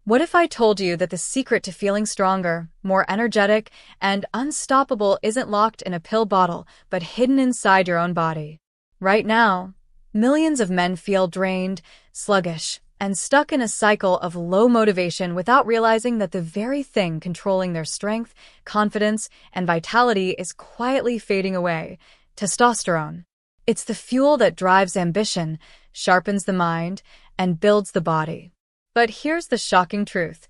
What if I told you that the secret to feeling stronger, more energetic, and unstoppable isn't locked in a pill bottle, but hidden inside your own body? Right now, millions of men feel drained, sluggish, and stuck in a cycle of low motivation without realizing that the very thing controlling their strength, confidence, and vitality is quietly fading away: testosterone. It's the fuel that drives ambition, sharpens the mind, and builds the body. But here's the shocking truth: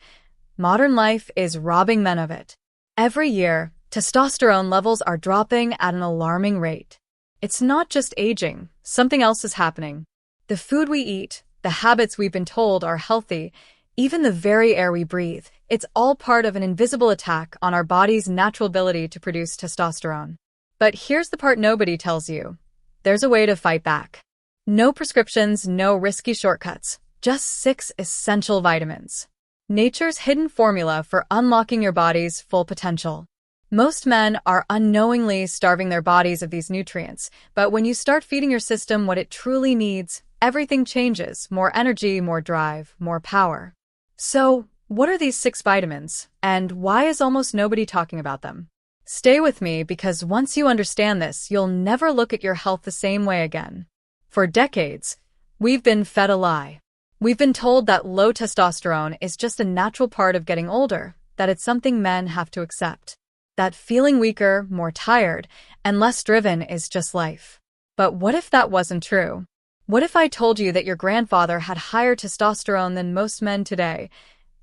modern life is robbing men of it. Every year, testosterone levels are dropping at an alarming rate. It's not just aging, something else is happening. The food we eat, the habits we've been told are healthy, even the very air we breathe, it's all part of an invisible attack on our body's natural ability to produce testosterone. But here's the part nobody tells you: there's a way to fight back. No prescriptions, no risky shortcuts. Just 6 essential vitamins. Nature's hidden formula for unlocking your body's full potential. Most men are unknowingly starving their bodies of these nutrients, but when you start feeding your system what it truly needs, everything changes: more energy, more drive, more power. So, what are these 6 vitamins, and why is almost nobody talking about them? Stay with me, because once you understand this, you'll never look at your health the same way again. For decades, we've been fed a lie. We've been told that low testosterone is just a natural part of getting older, that it's something men have to accept, that feeling weaker, more tired, and less driven is just life. But what if that wasn't true? What if I told you that your grandfather had higher testosterone than most men today,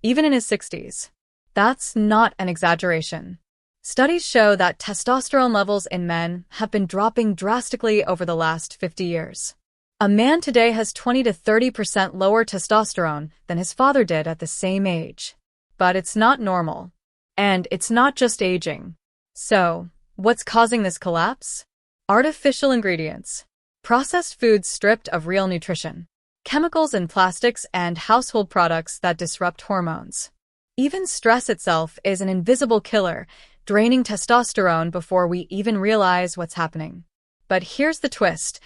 even in his 60s? That's not an exaggeration. Studies show that testosterone levels in men have been dropping drastically over the last 50 years. A man today has 20 to 30% lower testosterone than his father did at the same age. But it's not normal. And it's not just aging. So, what's causing this collapse? Artificial ingredients. Processed foods stripped of real nutrition. Chemicals in plastics and household products that disrupt hormones. Even stress itself is an invisible killer, draining testosterone before we even realize what's happening. But here's the twist: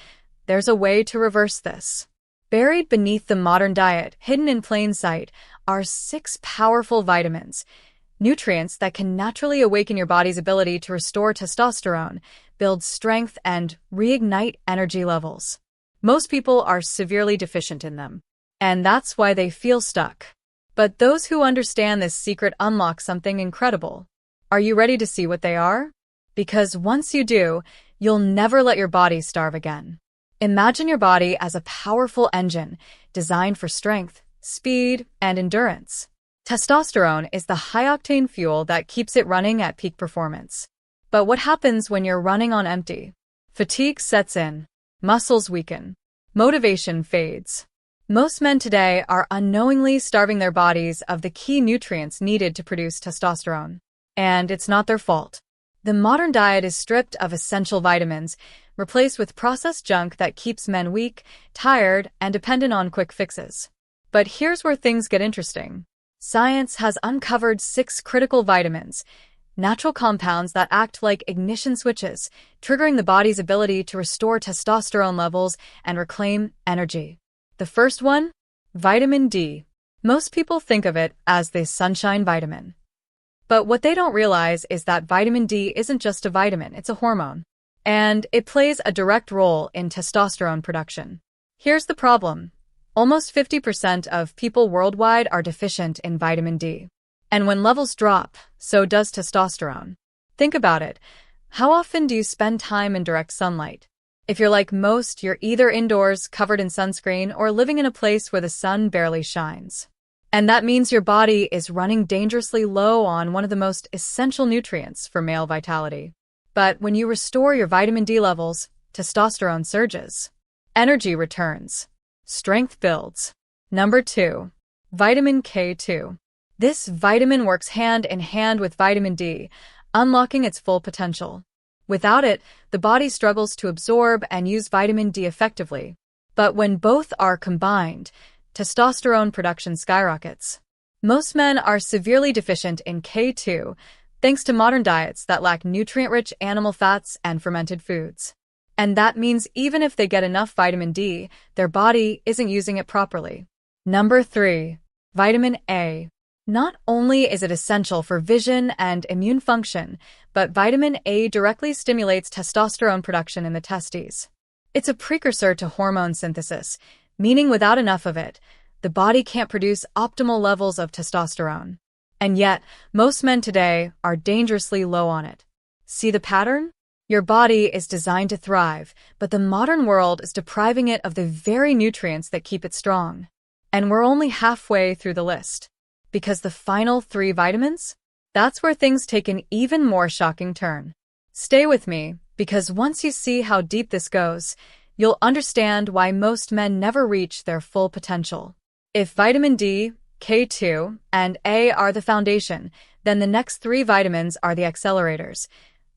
there's a way to reverse this. Buried beneath the modern diet, hidden in plain sight, are 6 powerful vitamins, nutrients that can naturally awaken your body's ability to restore testosterone, build strength, and reignite energy levels. Most people are severely deficient in them, and that's why they feel stuck. But those who understand this secret unlock something incredible. Are you ready to see what they are? Because once you do, you'll never let your body starve again. Imagine your body as a powerful engine designed for strength, speed, and endurance. Testosterone is the high-octane fuel that keeps it running at peak performance. But what happens when you're running on empty? Fatigue sets in, muscles weaken, motivation fades. Most men today are unknowingly starving their bodies of the key nutrients needed to produce testosterone. And it's not their fault. The modern diet is stripped of essential vitamins, replaced with processed junk that keeps men weak, tired, and dependent on quick fixes. But here's where things get interesting. Science has uncovered 6 critical vitamins, natural compounds that act like ignition switches, triggering the body's ability to restore testosterone levels and reclaim energy. The first one? Vitamin D. Most people think of it as the sunshine vitamin. But what they don't realize is that vitamin D isn't just a vitamin, it's a hormone. And it plays a direct role in testosterone production. Here's the problem. Almost 50% of people worldwide are deficient in vitamin D. And when levels drop, so does testosterone. Think about it. How often do you spend time in direct sunlight? If you're like most, you're either indoors, covered in sunscreen, or living in a place where the sun barely shines. And that means your body is running dangerously low on one of the most essential nutrients for male vitality. But when you restore your vitamin D levels, testosterone surges. Energy returns. Strength builds. Number 2. Vitamin K2. This vitamin works hand in hand with vitamin D, unlocking its full potential. Without it, the body struggles to absorb and use vitamin D effectively. But when both are combined, testosterone production skyrockets. Most men are severely deficient in K2, thanks to modern diets that lack nutrient-rich animal fats and fermented foods. And that means even if they get enough vitamin D, their body isn't using it properly. Number 3. Vitamin A. Not only is it essential for vision and immune function, but vitamin A directly stimulates testosterone production in the testes. It's a precursor to hormone synthesis, meaning without enough of it, the body can't produce optimal levels of testosterone. And yet, most men today are dangerously low on it. See the pattern? Your body is designed to thrive, but the modern world is depriving it of the very nutrients that keep it strong. And we're only halfway through the list. Because the final 3 vitamins? That's where things take an even more shocking turn. Stay with me, because once you see how deep this goes, you'll understand why most men never reach their full potential. If vitamin D, K2, and A are the foundation, then the next 3 vitamins are the accelerators,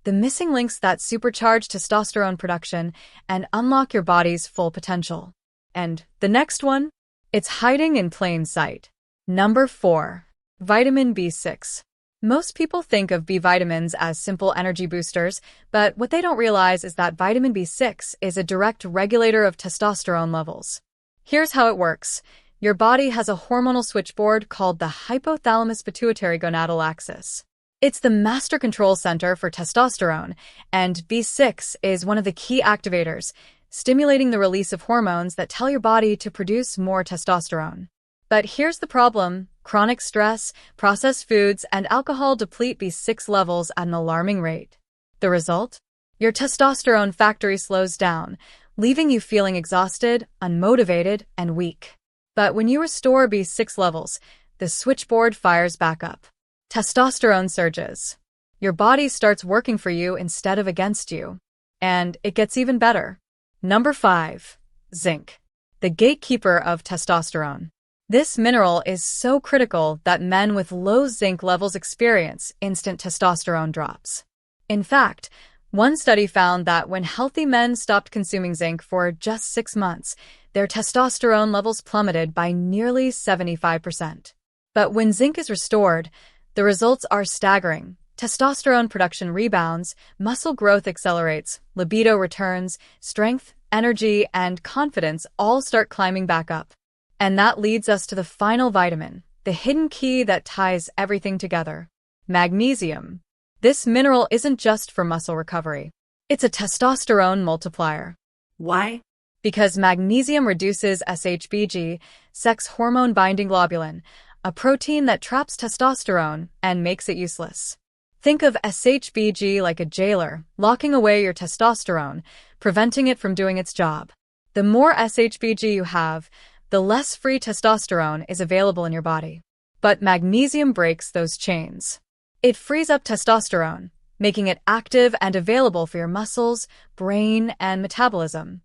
the missing links that supercharge testosterone production and unlock your body's full potential. And the next one? It's hiding in plain sight. Number 4. Vitamin B6. Most people think of B vitamins as simple energy boosters, but what they don't realize is that vitamin B6 is a direct regulator of testosterone levels. Here's how it works. Your body has a hormonal switchboard called the hypothalamus-pituitary-gonadal axis. It's the master control center for testosterone, and B6 is one of the key activators, stimulating the release of hormones that tell your body to produce more testosterone. But here's the problem. Chronic stress, processed foods, and alcohol deplete B6 levels at an alarming rate. The result? Your testosterone factory slows down, leaving you feeling exhausted, unmotivated, and weak. But when you restore B6 levels, the switchboard fires back up. Testosterone surges. Your body starts working for you instead of against you. And it gets even better. Number 5. Zinc. The gatekeeper of testosterone. This mineral is so critical that men with low zinc levels experience instant testosterone drops. In fact, one study found that when healthy men stopped consuming zinc for just 6 months, their testosterone levels plummeted by nearly 75%. But when zinc is restored, the results are staggering. Testosterone production rebounds, muscle growth accelerates, libido returns, strength, energy, and confidence all start climbing back up. And that leads us to the final vitamin, the hidden key that ties everything together. Magnesium. This mineral isn't just for muscle recovery. It's a testosterone multiplier. Why? Because magnesium reduces SHBG, sex hormone-binding globulin, a protein that traps testosterone and makes it useless. Think of SHBG like a jailer, locking away your testosterone, preventing it from doing its job. The more SHBG you have, the less free testosterone is available in your body. But magnesium breaks those chains. It frees up testosterone, making it active and available for your muscles, brain, and metabolism.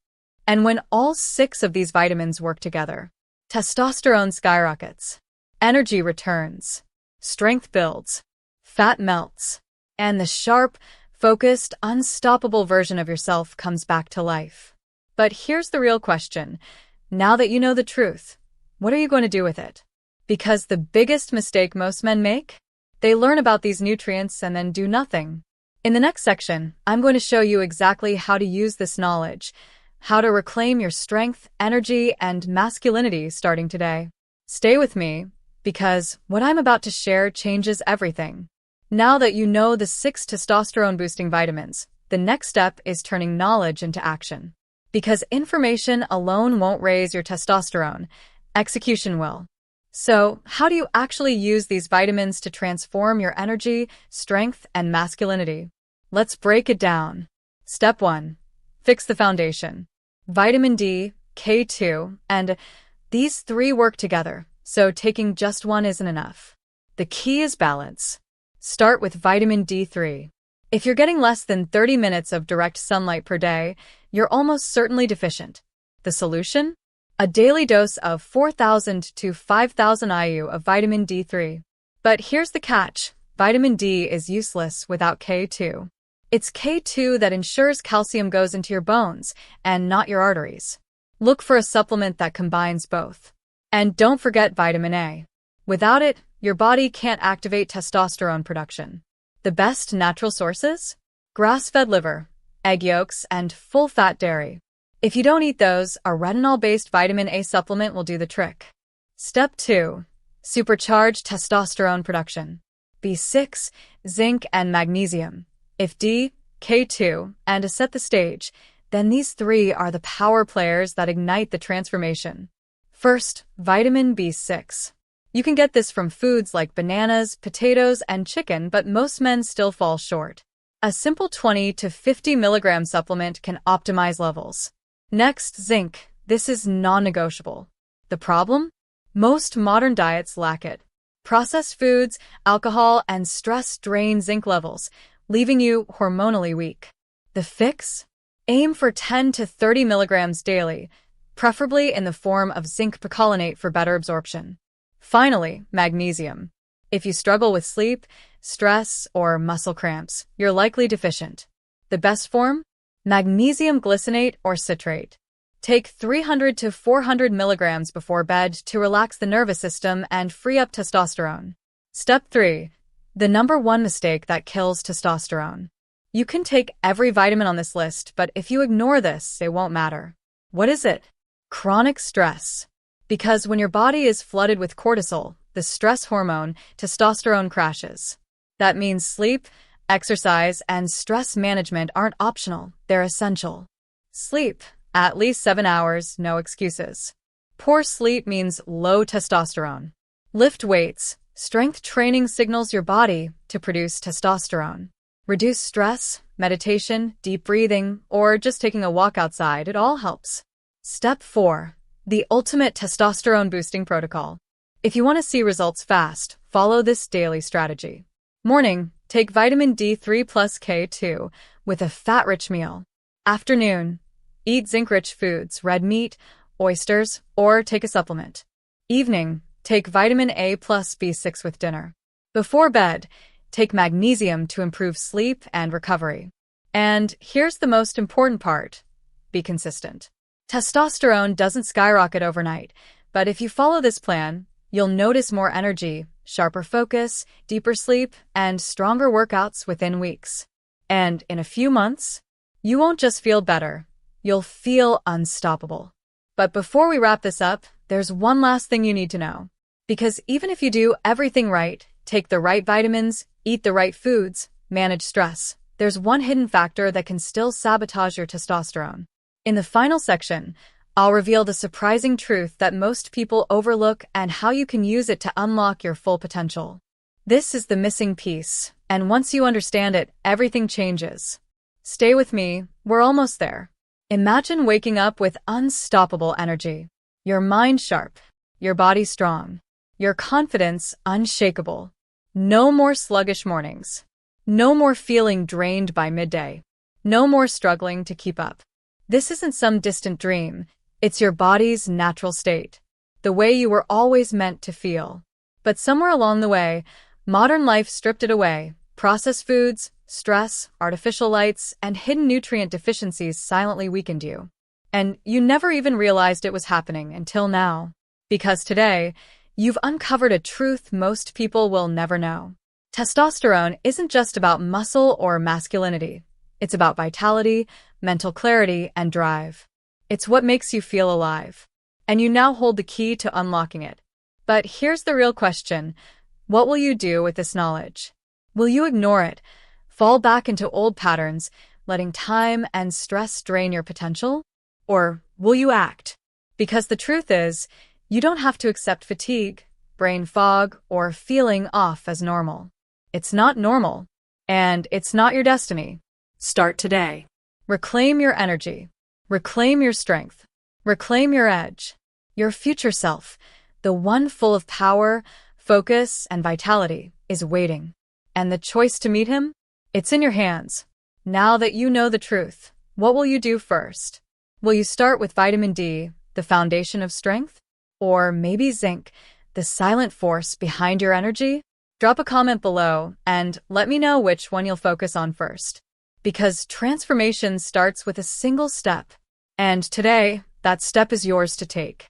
And when all 6 of these vitamins work together, testosterone skyrockets, energy returns, strength builds, fat melts, and the sharp, focused, unstoppable version of yourself comes back to life. But here's the real question. Now that you know the truth, what are you going to do with it? Because the biggest mistake most men make? They learn about these nutrients and then do nothing. In the next section, I'm going to show you exactly how to use this knowledge, how to reclaim your strength, energy, and masculinity starting today. Stay with me, because what I'm about to share changes everything. Now that you know the 6 testosterone-boosting vitamins, the next step is turning knowledge into action. Because information alone won't raise your testosterone, execution will. So, how do you actually use these vitamins to transform your energy, strength, and masculinity? Let's break it down. Step 1. Fix the foundation. Vitamin D, K2, and these 3 work together, so taking just one isn't enough. The key is balance. Start with vitamin D3. If you're getting less than 30 minutes of direct sunlight per day, you're almost certainly deficient. The solution? A daily dose of 4,000 to 5,000 IU of vitamin D3. But here's the catch. Vitamin D is useless without K2. It's K2 that ensures calcium goes into your bones and not your arteries. Look for a supplement that combines both. And don't forget vitamin A. Without it, your body can't activate testosterone production. The best natural sources? Grass-fed liver, egg yolks, and full-fat dairy. If you don't eat those, a retinol-based vitamin A supplement will do the trick. Step 2. supercharge testosterone production. B6, zinc, and magnesium. If D, K2, and to set the stage, then these three are the power players that ignite the transformation. First, vitamin B6. You can get this from foods like bananas, potatoes, and chicken, but most men still fall short. A simple 20 to 50 milligram supplement can optimize levels. Next, zinc. This is non-negotiable. The problem? Most modern diets lack it. Processed foods, alcohol, and stress drain zinc levels, leaving you hormonally weak. The fix? Aim for 10 to 30 milligrams daily, preferably in the form of zinc picolinate for better absorption. Finally, magnesium. If you struggle with sleep, stress, or muscle cramps, you're likely deficient. The best form? Magnesium glycinate or citrate. Take 300 to 400 milligrams before bed to relax the nervous system and free up testosterone. Step 3. The number one mistake that kills testosterone. You can take every vitamin on this list, but if you ignore this, it won't matter. What is it? Chronic stress. Because when your body is flooded with cortisol, the stress hormone, testosterone crashes. That means sleep, exercise, and stress management aren't optional, they're essential. Sleep. At least 7 hours, no excuses. Poor sleep means low testosterone. Lift weights. Strength training signals your body to produce testosterone. Reduce stress, meditation, deep breathing, or just taking a walk outside, it all helps. Step 4. The ultimate testosterone-boosting protocol. If you want to see results fast, follow this daily strategy. Morning, take vitamin D3 plus K2 with a fat-rich meal. Afternoon, eat zinc-rich foods, red meat, oysters, or take a supplement. Evening, take vitamin A plus B6 with dinner. Before bed, take magnesium to improve sleep and recovery. And here's the most important part. Be consistent. Testosterone doesn't skyrocket overnight, but if you follow this plan, you'll notice more energy, sharper focus, deeper sleep, and stronger workouts within weeks. And in a few months, you won't just feel better, you'll feel unstoppable. But before we wrap this up, there's one last thing you need to know. Because even if you do everything right, take the right vitamins, eat the right foods, manage stress, there's one hidden factor that can still sabotage your testosterone. In the final section, I'll reveal the surprising truth that most people overlook and how you can use it to unlock your full potential. This is the missing piece, and once you understand it, everything changes. Stay with me, we're almost there. Imagine waking up with unstoppable energy. Your mind sharp, your body strong, your confidence unshakable. No more sluggish mornings. No more feeling drained by midday. No more struggling to keep up. This isn't some distant dream. It's your body's natural state, the way you were always meant to feel. But somewhere along the way, modern life stripped it away. Processed foods, stress, artificial lights, and hidden nutrient deficiencies silently weakened you. And you never even realized it was happening until now. Because today, you've uncovered a truth most people will never know. Testosterone isn't just about muscle or masculinity. It's about vitality, mental clarity, and drive. It's what makes you feel alive. And you now hold the key to unlocking it. But here's the real question. What will you do with this knowledge? Will you ignore it, fall back into old patterns, letting time and stress drain your potential? Or will you act? Because the truth is, you don't have to accept fatigue, brain fog, or feeling off as normal. It's not normal, and it's not your destiny. Start today. Reclaim your energy. Reclaim your strength. Reclaim your edge. Your future self, the one full of power, focus, and vitality, is waiting. And the choice to meet him? It's in your hands. Now that you know the truth, what will you do first? Will you start with vitamin D, the foundation of strength? Or maybe zinc, the silent force behind your energy? Drop a comment below and let me know which one you'll focus on first. Because transformation starts with a single step. And today, that step is yours to take.